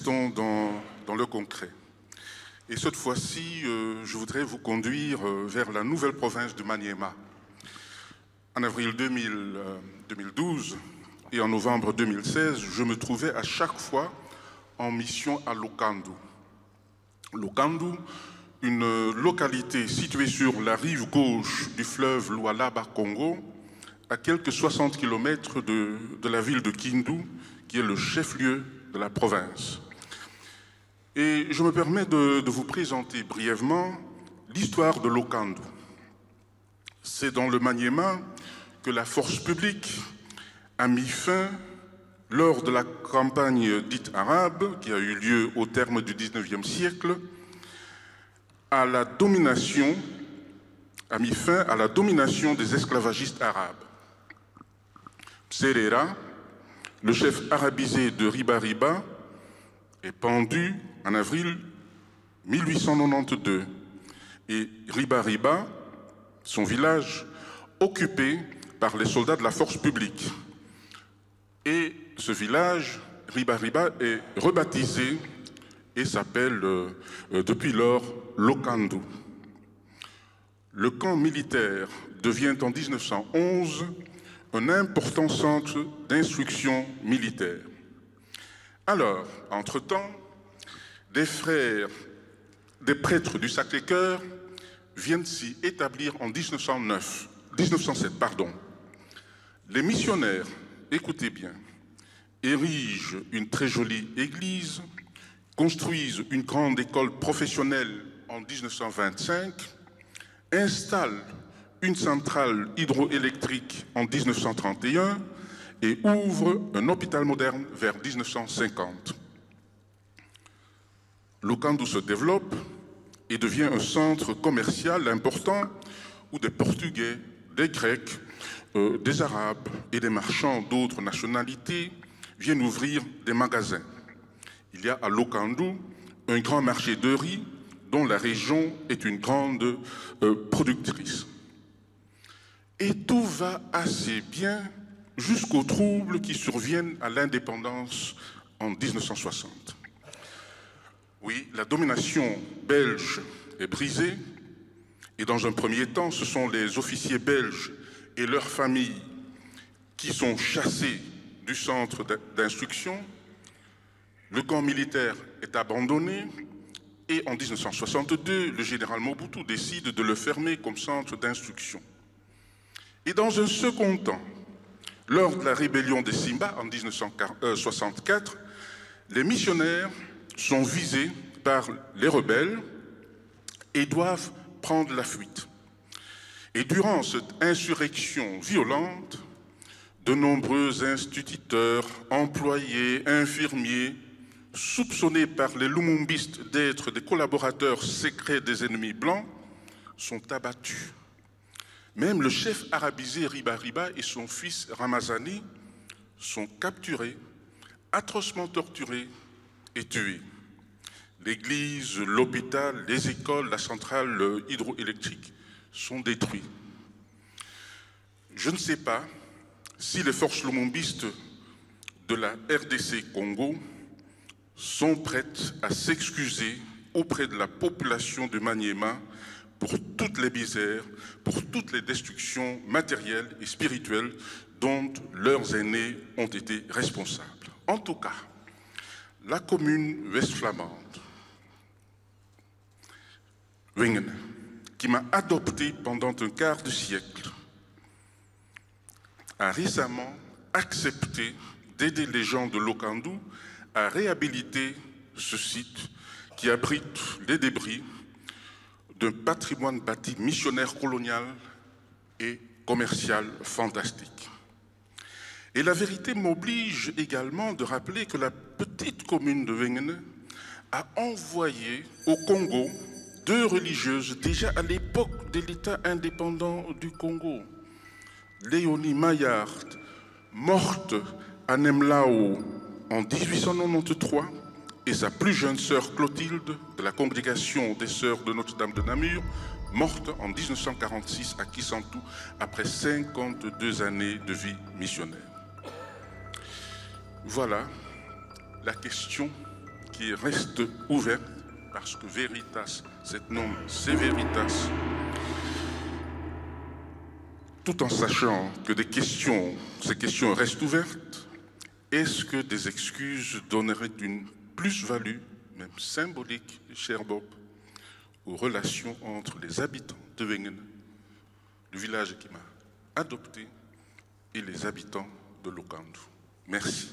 restons dans le concret. Et cette fois-ci, je voudrais vous conduire vers la nouvelle province de Maniema. En avril 2012 et en novembre 2016, je me trouvais à chaque fois en mission à Lokandu. Lokandu, une localité située sur la rive gauche du fleuve Lualaba-Congo, à quelques 60 km de la ville de Kindu, qui est le chef-lieu de la province. Et je me permets de vous présenter brièvement l'histoire de Lokandu. C'est dans le Maniema que la force publique a mis fin, lors de la campagne dite arabe, qui a eu lieu au terme du 19e siècle, a mis fin à la domination des esclavagistes arabes. Serera, le chef arabisé de Riba-Riba, est pendu en avril 1892 et Riba-Riba, son village, occupé par les soldats de la force publique. Et ce village, Riba-Riba, est rebaptisé et s'appelle depuis lors Lokandu. Le camp militaire devient en 1911 un important centre d'instruction militaire. Alors, entre-temps, des prêtres du Sacré-Cœur viennent s'y établir en 1907. Les missionnaires, écoutez bien, érigent une très jolie église, construisent une grande école professionnelle en 1925, installent une centrale hydroélectrique en 1931 et ouvrent un hôpital moderne vers 1950. Lokandu se développe et devient un centre commercial important où des Portugais, des Grecs, des Arabes et des marchands d'autres nationalités viennent ouvrir des magasins. Il y a à Lokandu un grand marché de riz dont la région est une grande productrice. Et tout va assez bien jusqu'aux troubles qui surviennent à l'indépendance en 1960. Oui, la domination belge est brisée et dans un premier temps, ce sont les officiers belges et leurs familles qui sont chassés du centre d'instruction. Le camp militaire est abandonné et en 1962, le général Mobutu décide de le fermer comme centre d'instruction. Et dans un second temps, lors de la rébellion des Simba en 1964, les missionnaires sont visés par les rebelles et doivent prendre la fuite. Et durant cette insurrection violente, de nombreux instituteurs, employés, infirmiers, soupçonnés par les lumumbistes d'être des collaborateurs secrets des ennemis blancs, sont abattus. Même le chef arabisé Riba-Riba et son fils Ramazani sont capturés, atrocement torturés et tués. L'église, l'hôpital, les écoles, la centrale hydroélectrique sont détruits. Je ne sais pas si les forces lumumbistes de la RDC Congo sont prêtes à s'excuser auprès de la population de Maniema pour toutes les misères, pour toutes les destructions matérielles et spirituelles dont leurs aînés ont été responsables. En tout cas, la commune west-flamande, Wingen, qui m'a adopté pendant un quart de siècle, a récemment accepté d'aider les gens de Lokandu à réhabiliter ce site qui abrite les débris d'un patrimoine bâti missionnaire colonial et commercial fantastique. Et la vérité m'oblige également de rappeler que la petite commune de Wingen a envoyé au Congo 2 religieuses déjà à l'époque de l'État indépendant du Congo. Léonie Maillard, morte à Nemlao en 1893, et sa plus jeune sœur Clotilde, de la congrégation des sœurs de Notre-Dame de Namur, morte en 1946 à Kisantu, après 52 années de vie missionnaire. Voilà la question qui reste ouverte, parce que Veritas, cette norme, c'est Veritas, tout en sachant que ces questions restent ouvertes. Est-ce que des excuses donneraient une plus-value, même symbolique, cher Bob, aux relations entre les habitants de Wengen, le village qui m'a adopté, et les habitants de Lokandu? Merci.